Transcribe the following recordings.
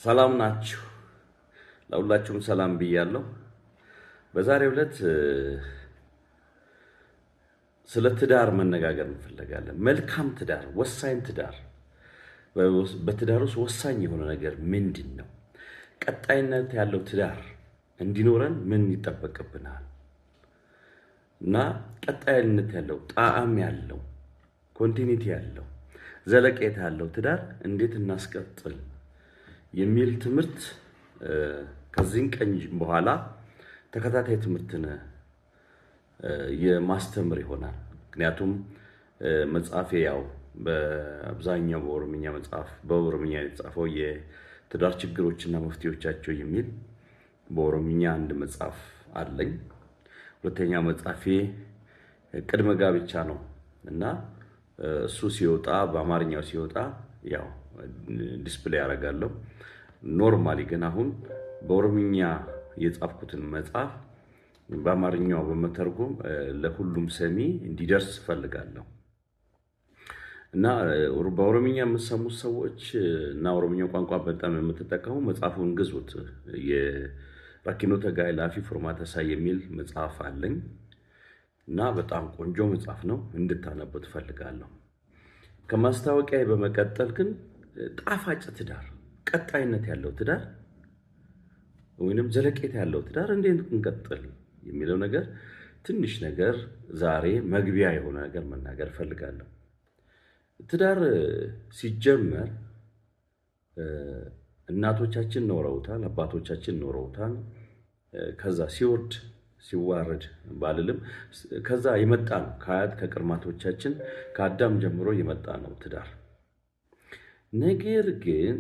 ሰላም ናችሁ? ለሁላችሁም ሰላም ብያለሁ። በዛሬው ዕለት ስለ ትዳር መነጋገር እንፈልጋለን። መልካም ትዳር፣ ወሳኝ ትዳር፣ በትዳር ውስጥ ወሳኝ የሆነ ነገር ምንድን ነው? ቀጣይነት ያለው ትዳር እንዲኖረን ምን ይጠበቅብናል? እና ቀጣይነት ያለው ጣዕም ያለው ኮንቲኒቲ ያለው ዘለቄታ ያለው ትዳር እንዴት እናስቀጥል የሚል ትምህርት ከዚህን ቀን በኋላ ተከታታይ ትምህርትን የማስተምር ይሆናል። ምክንያቱም መጽሐፌ ያው በአብዛኛው በኦሮምኛ የተጻፈው የትዳር ችግሮችና መፍትሄዎቻቸው የሚል በኦሮምኛ አንድ መጽሐፍ አለኝ። ሁለተኛ መጽሐፌ ቅድመ ጋብቻ ነው እና እሱ ሲወጣ በአማርኛው ሲወጣ ያው ዲስፕሌይ ያደርጋለሁ። ኖርማሊ ግን አሁን በኦሮምኛ የጻፍኩትን መጽሐፍ በአማርኛው በመተርጎም ለሁሉም ሰሚ እንዲደርስ ፈልጋለሁ እና በኦሮምኛ የምትሰሙት ሰዎች እና ኦሮምኛ ቋንቋ በጣም የምትጠቀሙ መጽሐፉን ግዙት። የራኪኖተ ጋይላፊ ፎርማተሳ የሚል መጽሐፍ አለኝ እና በጣም ቆንጆ መጽሐፍ ነው፣ እንድታነቡት ፈልጋለሁ። ከማስታወቂያ በመቀጠል ግን ጣፋጭ ትዳር፣ ቀጣይነት ያለው ትዳር ወይንም ዘለቄታ ያለው ትዳር እንዴት እንቀጥል የሚለው ነገር ትንሽ ነገር ዛሬ መግቢያ የሆነ ነገር መናገር ፈልጋለሁ። ትዳር ሲጀመር እናቶቻችን ኖረውታል፣ አባቶቻችን ኖረውታል። ከዛ ሲዋረድ ባልልም ከዛ የመጣ ነው። ከአያት ከቅድማቶቻችን ከአዳም ጀምሮ የመጣ ነው ትዳር። ነገር ግን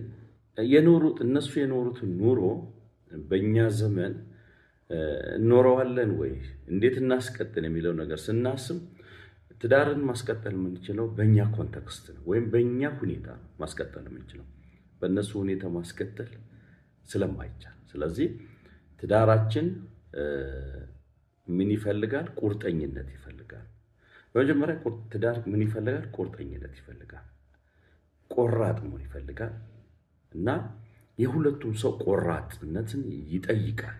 እነሱ የኖሩትን ኑሮ በእኛ ዘመን እንኖረዋለን ወይ እንዴት እናስቀጥል የሚለው ነገር ስናስብ ትዳርን ማስቀጠል የምንችለው በእኛ ኮንቴክስት ነው፣ ወይም በእኛ ሁኔታ ማስቀጠል የምንችለው በእነሱ ሁኔታ ማስቀጠል ስለማይቻል። ስለዚህ ትዳራችን ምን ይፈልጋል? ቁርጠኝነት ይፈልጋል። በመጀመሪያ ትዳር ምን ይፈልጋል? ቁርጠኝነት ይፈልጋል። ቆራጥ መሆን ይፈልጋል እና የሁለቱም ሰው ቆራጥነትን ይጠይቃል።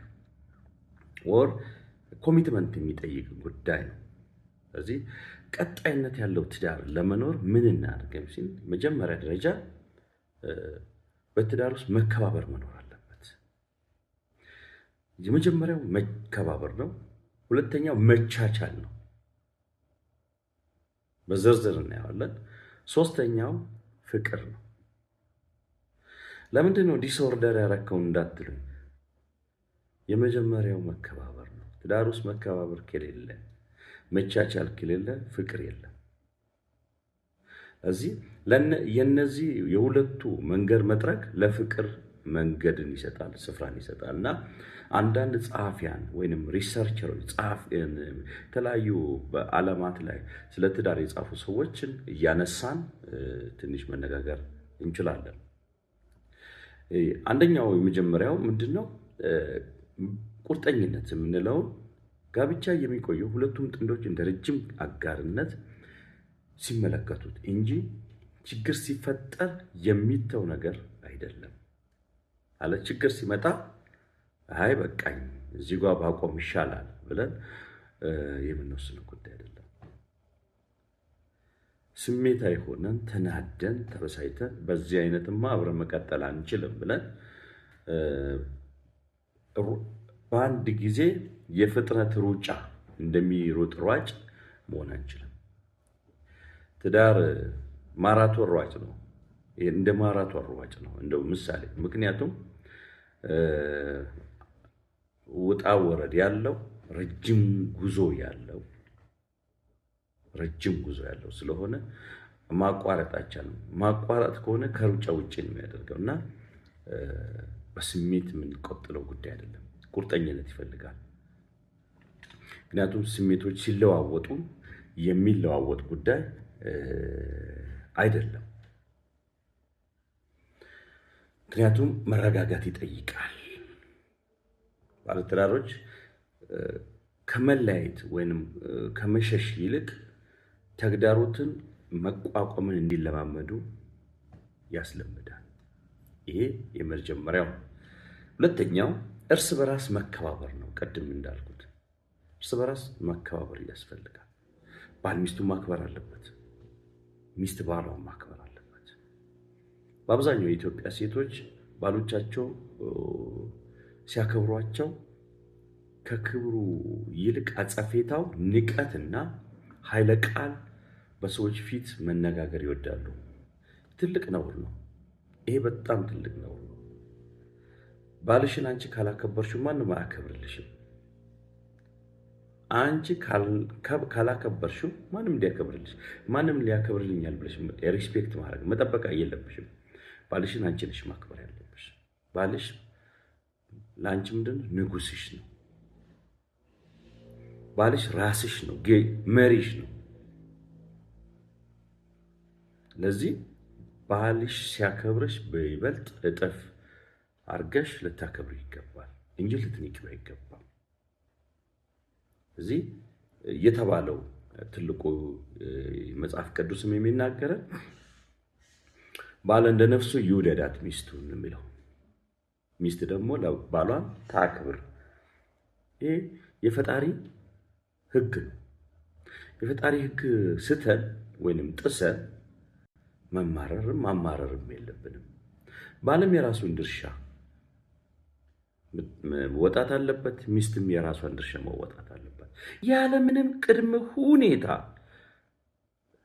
ወር ኮሚትመንት የሚጠይቅ ጉዳይ ነው። ስለዚህ ቀጣይነት ያለው ትዳር ለመኖር ምን እናድርግ ሲል መጀመሪያ ደረጃ በትዳር ውስጥ መከባበር መኖር አለበት። የመጀመሪያው መከባበር ነው። ሁለተኛው መቻቻል ነው። በዝርዝር እናየዋለን። ሶስተኛው ፍቅር ነው። ለምንድን ነው ዲስኦርደር ያረከው እንዳትሉኝ፣ የመጀመሪያው መከባበር ነው። ትዳር ውስጥ መከባበር ከሌለ፣ መቻቻል ከሌለ ፍቅር የለም። እዚህ የነዚህ የሁለቱ መንገድ መጥረግ ለፍቅር መንገድን ይሰጣል፣ ስፍራን ይሰጣል። እና አንዳንድ ጸሐፊያን ወይንም ሪሰርቸሮች የተለያዩ በዓለማት ላይ ስለ ትዳር የጻፉ ሰዎችን እያነሳን ትንሽ መነጋገር እንችላለን። አንደኛው የመጀመሪያው ምንድነው? ቁርጠኝነት የምንለው ጋብቻ የሚቆየው ሁለቱም ጥንዶች እንደ ረጅም አጋርነት ሲመለከቱት እንጂ ችግር ሲፈጠር የሚተው ነገር አይደለም። አለ ችግር ሲመጣ አይ በቃኝ እዚህ ጋር ባቆም ይሻላል ብለን የምንወስነው ጉዳይ አይደለም። ስሜታዊ ሆነን ተናደን ተበሳይተን በዚህ አይነትማ አብረን መቀጠል አንችልም ብለን በአንድ ጊዜ የፍጥነት ሩጫ እንደሚሮጥ ሯጭ መሆን አንችልም። ትዳር ማራቶን ሯጭ ነው። እንደ ማራቶን ሯጭ ነው እንደው ምሳሌ። ምክንያቱም ውጣ ወረድ ያለው ረጅም ጉዞ ያለው ስለሆነ ማቋረጥ አይቻልም። ማቋረጥ ከሆነ ከሩጫ ውጭ ነው የሚያደርገው እና በስሜት የምንቆጥለው ጉዳይ አይደለም። ቁርጠኝነት ይፈልጋል። ምክንያቱም ስሜቶች ሲለዋወጡ የሚለዋወጥ ጉዳይ አይደለም። ምክንያቱም መረጋጋት ይጠይቃል። ባለትዳሮች ከመለያየት ወይንም ከመሸሽ ይልቅ ተግዳሮትን መቋቋምን እንዲለማመዱ ያስለምዳል። ይሄ የመጀመሪያው። ሁለተኛው እርስ በራስ መከባበር ነው። ቅድም እንዳልኩት እርስ በራስ መከባበር ያስፈልጋል። ባል ሚስቱን ማክበር አለበት፣ ሚስት ባሏን ማክበር አለበት። በአብዛኛው የኢትዮጵያ ሴቶች ባሎቻቸው ሲያከብሯቸው ከክብሩ ይልቅ አጸፌታው ንቀትና ኃይለ ቃል በሰዎች ፊት መነጋገር ይወዳሉ። ትልቅ ነውር ነው። ይሄ በጣም ትልቅ ነውር ነው። ባልሽን አንቺ ካላከበርሽው ማንም አያከብርልሽም። አንቺ ካላከበርሽው ማንም ሊያከብርልሽ ማንም ሊያከብርልኛል ብለሽ ሪስፔክት ማድረግ መጠበቅ የለብሽም። ባልሽን አንቺ ነሽ ማክበር ያለብሽ። ባልሽ ለአንቺ ምንድን ነው? ንጉስሽ ነው። ባልሽ ራስሽ ነው፣ መሪሽ ነው። ለዚህ ባልሽ ሲያከብርሽ በይበልጥ እጥፍ አርገሽ ልታከብሪ ይገባል እንጂ ልትንቂው አይገባም። እዚህ የተባለው ትልቁ መጽሐፍ ቅዱስም የሚናገረን ባል እንደ ነፍሱ ይውደዳት ሚስቱን የሚለው፣ ሚስት ደግሞ ባሏን ታክብር። ይሄ የፈጣሪ ሕግ ነው። የፈጣሪ ሕግ ስተን ወይንም ጥሰን መማረርም ማማረርም የለብንም። ባልም የራሱን ድርሻ መወጣት አለበት፣ ሚስትም የራሷን ድርሻ መወጣት አለበት። ያለምንም ቅድመ ሁኔታ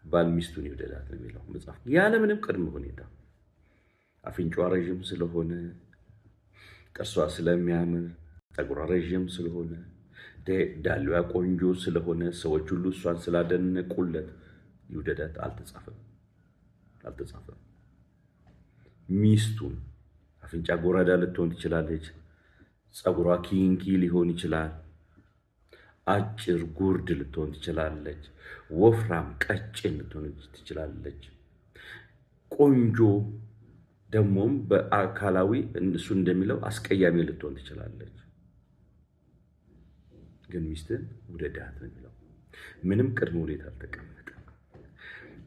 ባል ሚስቱን ይውደዳት ነው የሚለው መጽሐፍ። ያለምንም ቅድመ ሁኔታ አፍንጫዋ ረዥም ስለሆነ፣ ጥርሷ ስለሚያምር፣ ፀጉሯ ረዥም ስለሆነ፣ ዳሌዋ ቆንጆ ስለሆነ፣ ሰዎች ሁሉ እሷን ስላደነቁለት ይውደዳት አልተጻፈም። ሚስቱን አፍንጫ ጎራዳ ልትሆን ትችላለች። ፀጉሯ ኪንኪ ሊሆን ይችላል። አጭር ጉርድ ልትሆን ትችላለች። ወፍራም ቀጭን ልትሆን ትችላለች። ቆንጆ ደግሞም በአካላዊ እሱ እንደሚለው አስቀያሚ ልትሆን ትችላለች። ግን ሚስትን ውደዳት ነው የሚለው። ምንም ቅድመ ሁኔታ አልተቀመጠም።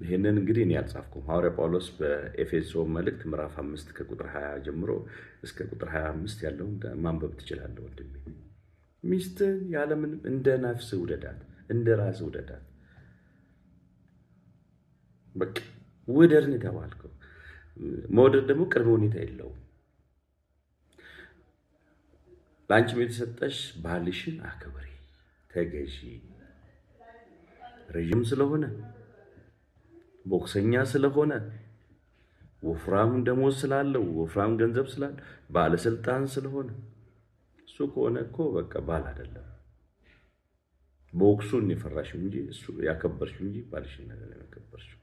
ይህንን እንግዲህ እኔ አልጻፍኩም። ሐዋርያ ጳውሎስ በኤፌሶን መልእክት ምዕራፍ 5 ከቁጥር 20 ጀምሮ እስከ ቁጥር 25 ያለውን ማንበብ ትችላለህ ወንድሜ። ሚስትን ያለምንም እንደ ነፍስ ውደዳት፣ እንደ ራስ ውደዳት። በቃ ውደድ ነው የተባልከው። መውደድ ደግሞ ቅድመ ሁኔታ የለውም። ለአንቺም የተሰጠሽ ባልሽን አክብሪ፣ ተገዢ። ረዥም ስለሆነ፣ ቦክሰኛ ስለሆነ፣ ወፍራም ደሞዝ ስላለው፣ ወፍራም ገንዘብ ስላለው፣ ባለስልጣን ስለሆነ እሱ ከሆነ እኮ በቃ ባል አይደለም። ቦክሱን የፈራሽው እንጂ እሱ ያከበርሽው እንጂ ባልሽን አይደለም ያከበርሽው።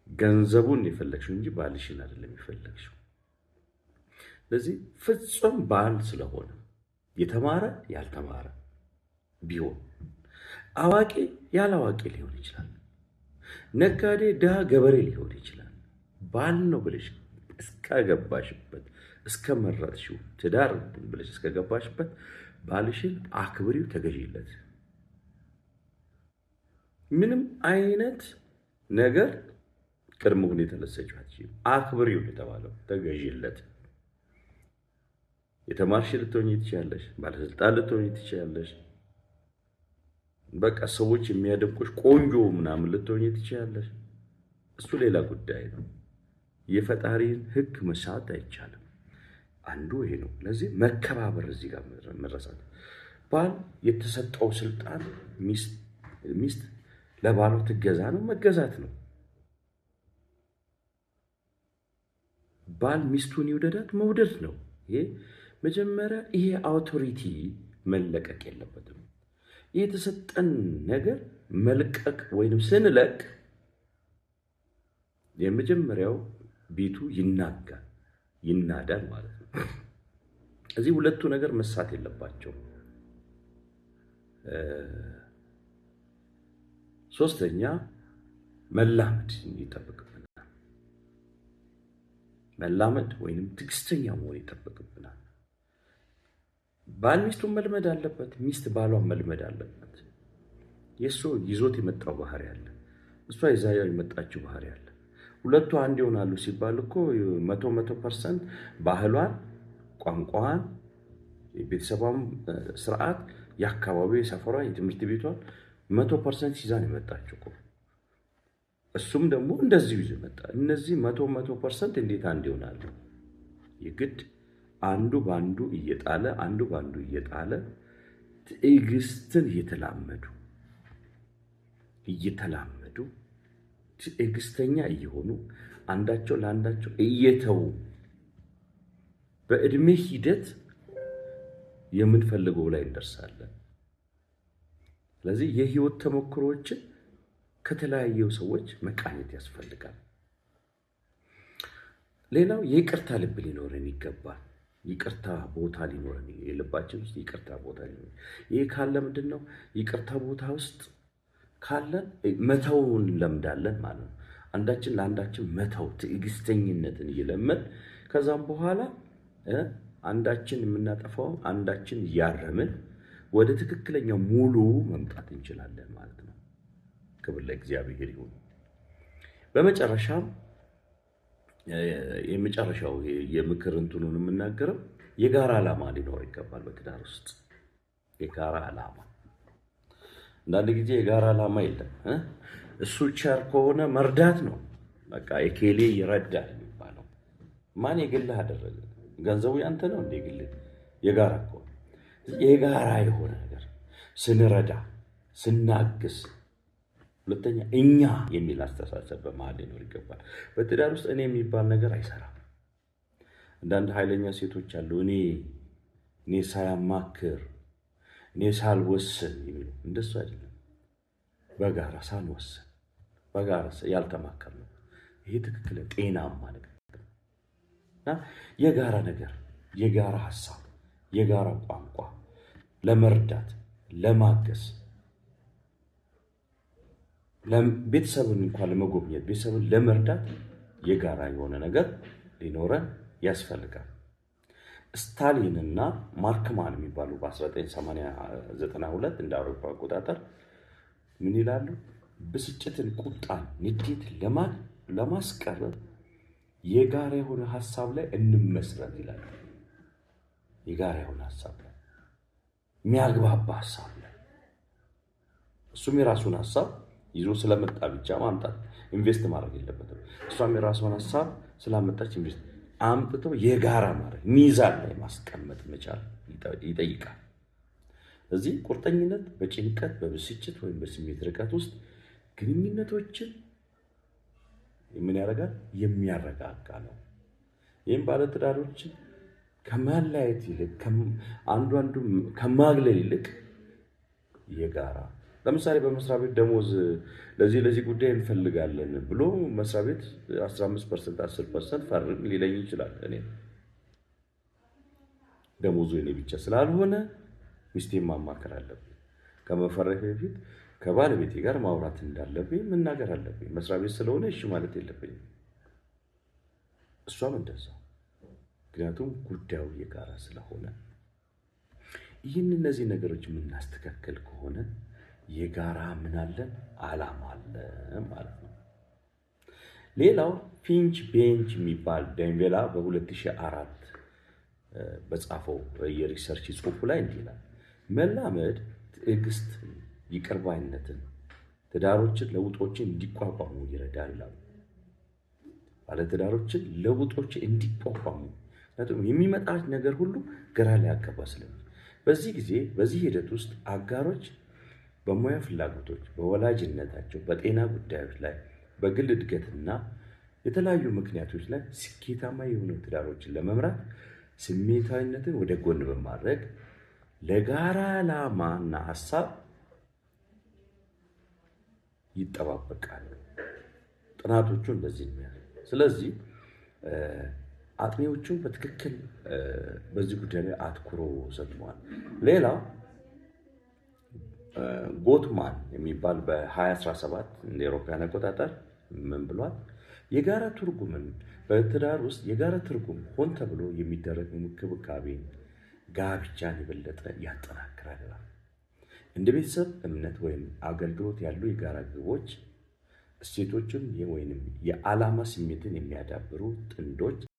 ገንዘቡን የፈለግሽው እንጂ ባልሽን አይደለም የፈለግሽው። ስለዚህ ፍጹም ባል ስለሆነ የተማረ ያልተማረ ቢሆን፣ አዋቂ ያላዋቂ ሊሆን ይችላል፣ ነጋዴ ድሃ ገበሬ ሊሆን ይችላል። ባል ነው ብለሽ እስከገባሽበት እስከመረጥሽው ትዳር ብለሽ እስከገባሽበት ባልሽን አክብሪው፣ ተገዢለት። ምንም አይነት ነገር ቅድመ ሁኔታ ለሰጪው አትችይም። አክብሪው የተባለው ተገዢለት። የተማርሽ ልትሆኚ ትችያለሽ፣ ባለስልጣን ልትሆኚ ትችያለሽ፣ በቃ ሰዎች የሚያደንቁሽ ቆንጆ ምናምን ልትሆኚ ትችያለሽ። እሱ ሌላ ጉዳይ ነው። የፈጣሪን ሕግ መሳት አይቻልም። አንዱ ይሄ ነው። ለዚህ መከባበር እዚህ ጋር መረሳት። ባል የተሰጠው ስልጣን ሚስት ለባሏ ትገዛ ነው፣ መገዛት ነው። ባል ሚስቱን ይውደዳት፣ መውደድ ነው። ይሄ መጀመሪያ ይሄ አውቶሪቲ መለቀቅ የለበትም። ይሄ የተሰጠን ነገር መልቀቅ ወይንም ስንለቅ የመጀመሪያው ቤቱ ይናዳል ማለት ነው። እዚህ ሁለቱ ነገር መሳት የለባቸው። ሶስተኛ መላመድ ይጠበቅብናል። መላመድ ወይንም ትዕግስተኛ መሆን ይጠበቅብናል። ባል ሚስቱን መልመድ አለበት፣ ሚስት ባሏን መልመድ አለበት። የእሱ ይዞት የመጣው ባህሪ አለ፣ እሷ ይዛ የመጣችው ባህሪ አለ። ሁለቱ አንድ ይሆናሉ ሲባል እኮ 100% ባህሏን፣ ቋንቋዋን፣ የቤተሰቧን ስርዓት፣ የአካባቢው፣ የሰፈሯ፣ የትምህርት ቤቷን 100% ይዛ ነው የመጣችው እኮ። እሱም ደግሞ እንደዚሁ ይዞ መጣ። እነዚህ 100% እንዴት አንድ ይሆናሉ? የግድ አንዱ ባንዱ እየጣለ አንዱ ባንዱ እየጣለ ትዕግስትን እየተላመዱ ትዕግስተኛ እየሆኑ አንዳቸው ለአንዳቸው እየተዉ በእድሜ ሂደት የምንፈልገው ላይ እንደርሳለን። ስለዚህ የህይወት ተሞክሮዎችን ከተለያዩ ሰዎች መቃኘት ያስፈልጋል። ሌላው የይቅርታ ልብ ሊኖረን ይገባል። ይቅርታ ቦታ ሊኖረን፣ የልባችን ውስጥ ይቅርታ ቦታ ሊኖረን። ይሄ ካለ ምንድነው? ይቅርታ ቦታ ውስጥ ካለን መተውን እንለምዳለን ማለት ነው። አንዳችን ለአንዳችን መተው፣ ትዕግስተኝነትን እየለመድ ከዛም በኋላ አንዳችን የምናጠፋው አንዳችን እያረምን ወደ ትክክለኛው ሙሉ መምጣት እንችላለን ማለት ነው። ክብር ለእግዚአብሔር ይሁን። በመጨረሻም የመጨረሻው የምክር እንትኑን የምናገረው የጋራ ዓላማ ሊኖር ይገባል። በትዳር ውስጥ የጋራ ዓላማ። አንዳንድ ጊዜ የጋራ ዓላማ የለም። እሱ ቸር ከሆነ መርዳት ነው በቃ። የኬሌ ይረዳል የሚባለው ማን የግልህ አደረገ? ገንዘቡ ያንተ ነው እንደ የግልህ? የጋራ ከሆነ የጋራ የሆነ ነገር ስንረዳ ስናግስ፣ ሁለተኛ እኛ የሚል አስተሳሰብ በመሀል ሊኖር ይገባል። በትዳር ውስጥ እኔ የሚባል ነገር አይሰራም። አንዳንድ ኃይለኛ ሴቶች አሉ። እኔ ሳያማክር እኔ ሳልወስን የሚሉ። እንደሱ አይደለም። በጋራ ሳንወስን በጋራ ያልተማከር ነው። ይሄ ትክክል ጤናማ ነገር እና የጋራ ነገር፣ የጋራ ሐሳብ፣ የጋራ ቋንቋ፣ ለመርዳት ለማገዝ፣ ቤተሰብን እንኳን ለመጎብኘት፣ ቤተሰብን ለመርዳት የጋራ የሆነ ነገር ሊኖረን ያስፈልጋል። ስታሊንና ማርክማን የሚባሉ በ1992 እንደ አውሮፓ አቆጣጠር ምን ይላሉ? ብስጭትን፣ ቁጣን፣ ንዴትን ለማስቀረት የጋራ የሆነ ሐሳብ ላይ እንመስረት ይላሉ። የጋራ የሆነ ሐሳብ ላይ፣ የሚያግባባ ሐሳብ ላይ። እሱም የራሱን ሐሳብ ይዞ ስለመጣ ብቻ ማምጣት ኢንቨስት ማድረግ የለበትም። እሷም የራሷን ሐሳብ ስላመጣች ኢንቨስት አምጥተው የጋራ ማድረግ ሚዛን ላይ ማስቀመጥ መቻል ይጠይቃል። እዚህ ቁርጠኝነት በጭንቀት በብስጭት ወይም በስሜት ርቀት ውስጥ ግንኙነቶችን ምን ያደርጋል? የሚያረጋጋ ነው። ይህም ባለትዳሮችን ከማለያየት ይልቅ አንዱ ከማግለል ይልቅ የጋራ ለምሳሌ በመስሪያ ቤት ደሞዝ ለዚህ ጉዳይ እንፈልጋለን ብሎ መስሪያ ቤት 15% 10% ፈርም ሊለኝ ይችላል። እኔ ደሞዙ የኔ ብቻ ስላልሆነ ሚስቴን ማማከር አለብኝ። ከመፈረፍ በፊት ከባለቤቴ ጋር ማውራት እንዳለብኝ መናገር አለብኝ። መስሪያ ቤት ስለሆነ እሺ ማለት የለብኝም። እሷም እንደዛው። ምክንያቱም ጉዳዩ የጋራ ስለሆነ እነዚህ ነገሮች የምናስተካከል ከሆነ የጋራ ምን አለን? ዓላማ አለ ማለት ነው። ሌላው ፊንች ቤንች የሚባል ዴንቬላ በ2004 በጻፈው የሪሰርች ጽሑፉ ላይ እንዲህ ይላል። መላመድ ትዕግስት፣ ይቅር ባይነትን፣ ትዳሮችን ለውጦችን እንዲቋቋሙ ይረዳል ይላሉ። ባለትዳሮችን ለውጦችን እንዲቋቋሙ የሚመጣ ነገር ሁሉ ግራ ሊያጋባ ስለሚችል በዚህ ሂደት ውስጥ አጋሮች በሙያ ፍላጎቶች፣ በወላጅነታቸው፣ በጤና ጉዳዮች ላይ፣ በግል እድገትና የተለያዩ ምክንያቶች ላይ ስኬታማ የሆኑ ትዳሮችን ለመምራት ስሜታዊነትን ወደ ጎን በማድረግ ለጋራ ዓላማና ሐሳብ ይጠባበቃሉ። ጥናቶቹ እንደዚህ ነው። ስለዚህ አጥኚዎቹም በትክክል በዚህ ጉዳይ ላይ አትኩሮ ሰጥተዋል። ሌላው ጎትማን የሚባል በ2017 እንደ አውሮፓውያን አቆጣጠር ምን ብሏል? የጋራ ትርጉምን በትዳር ውስጥ የጋራ ትርጉም ሆን ተብሎ የሚደረግ እንክብካቤን ጋብቻን የበለጠ ያጠናክራል። እንደ ቤተሰብ፣ እምነት ወይም አገልግሎት ያሉ የጋራ ግቦች እሴቶችን ወይንም የዓላማ ስሜትን የሚያዳብሩ ጥንዶች